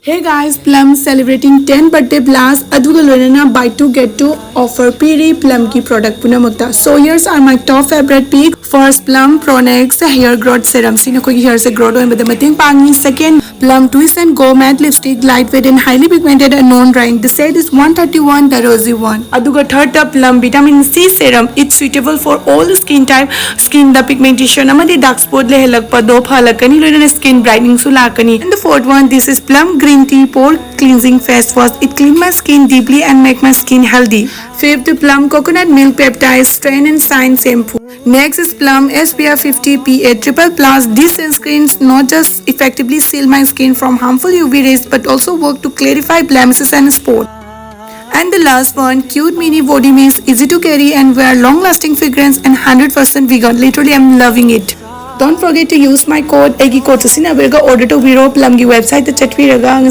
Hey guys, Plum celebrating 10 birthday plus aduga loinana buy 2 get 2 offer piri Plum ki product punamakta. So here's are my top favorite pick. First, Plum Pronex hair growth serum. Sino ko hair se growth hoy bada mating pangi. Second, Plum Twist and Go matte lipstick, lightweight and highly pigmented and non-drying. The shade is 131, the rosy one. Aduga third up Plum vitamin C serum. It's suitable for all the skin type. Skin the pigmentation amadi dark spot le helakpa do phalakani loinana skin brightening sulakani. And the fourth one, this is Plum green tea pore cleansing face wash. It clean my skin deeply and make my skin healthy. Fifth, Plum coconut milk peptide strain and shine shampoo. Next is Plum SPF 50 PA triple plus. These sunscreens not just effectively seal my skin from harmful UV rays but also work to clarify blemishes and spots. And the last one, cute mini body mist, easy to carry and wear, long lasting fragrance and 100% vegan. Literally I'm loving it. Don't forget to use my code EGI code. Order to Vero Plum website the chat